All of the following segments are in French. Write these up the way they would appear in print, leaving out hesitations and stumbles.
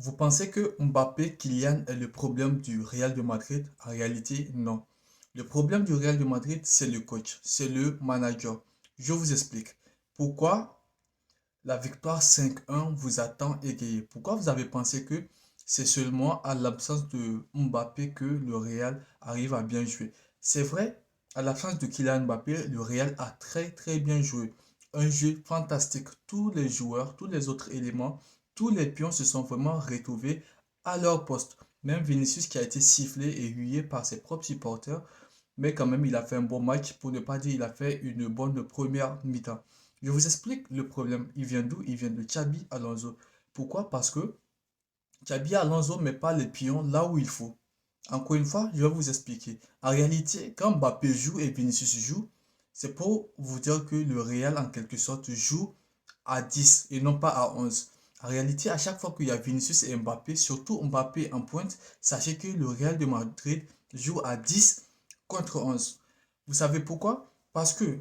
Vous pensez que Mbappé, Kylian est le problème du Real de Madrid? En réalité, non. Le problème du Real de Madrid, c'est le coach, c'est le manager. Je vous explique. Pourquoi la victoire 5-1 vous a tant égayé? Pourquoi vous avez pensé que c'est seulement à l'absence de Mbappé que le Real arrive à bien jouer? C'est vrai, à l'absence de Kylian Mbappé, le Real a très très bien joué. Un jeu fantastique. Tous les joueurs, tous les autres éléments, tous les pions se sont vraiment retrouvés à leur poste. Même Vinicius qui a été sifflé et hué par ses propres supporters, mais quand même il a fait un bon match, pour ne pas dire il a fait une bonne première mi-temps. Je vous explique le problème. Il vient d'où? Il vient de Xabi Alonso. Pourquoi? Parce que Xabi Alonso ne met pas les pions là où il faut. Encore une fois, je vais vous expliquer. En réalité, quand Mbappé joue et Vinicius joue, c'est pour vous dire que le Real, en quelque sorte, joue à 10 et non pas à 11. En réalité, à chaque fois qu'il y a Vinicius et Mbappé, surtout Mbappé en pointe, sachez que le Real de Madrid joue à 10 contre 11. Vous savez pourquoi? Parce que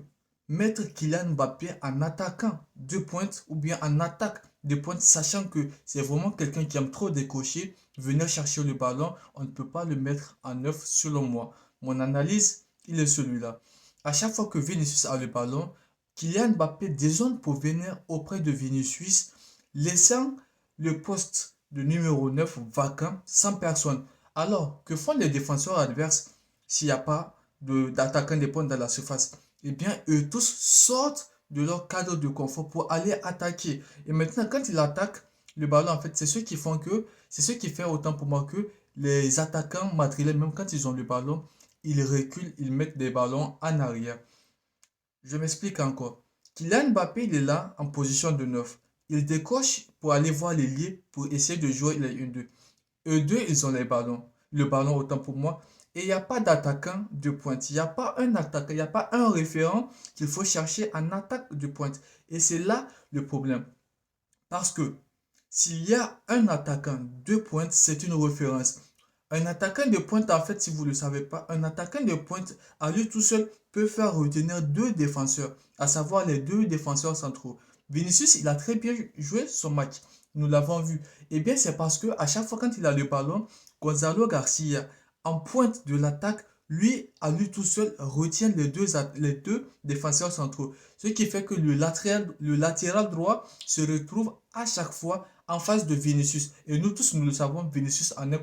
mettre Kylian Mbappé en attaquant de pointe ou bien en attaque de pointe, sachant que c'est vraiment quelqu'un qui aime trop décocher, venir chercher le ballon, on ne peut pas le mettre en neuf selon moi. Mon analyse, il est celui-là. À chaque fois que Vinicius a le ballon, Kylian Mbappé dézone pour venir auprès de Vinicius, laissant le poste de numéro 9 vacant sans personne. Alors, que font les défenseurs adverses s'il n'y a pas d'attaquant des points dans la surface? Eh bien, eux tous sortent de leur cadre de confort pour aller attaquer. Et maintenant, quand ils attaquent, le ballon, en fait, c'est ce qui fait autant pour moi que les attaquants madrilènes, même quand ils ont le ballon, ils reculent, ils mettent des ballons en arrière. Je m'explique encore. Kylian Mbappé, il est là en position de 9. Il décoche pour aller voir l'ailier pour essayer de jouer les 1-2. Eux deux, ils ont les ballons. Le ballon, autant pour moi. Et il n'y a pas d'attaquant de pointe. Il n'y a pas un attaquant, il n'y a pas un référent qu'il faut chercher en attaque de pointe. Et c'est là le problème. Parce que s'il y a un attaquant de pointe, c'est une référence. Un attaquant de pointe, en fait, si vous ne le savez pas, un attaquant de pointe, à lui tout seul, peut faire retenir deux défenseurs, à savoir les deux défenseurs centraux. Vinicius, il a très bien joué son match. Nous l'avons vu. Eh bien, c'est parce que à chaque fois quand il a le ballon, Gonzalo Garcia, en pointe de l'attaque, lui, à lui tout seul, retient les deux défenseurs centraux. Ce qui fait que le latéral droit se retrouve à chaque fois en face de Vinicius. Et nous tous, nous le savons, Vinicius en est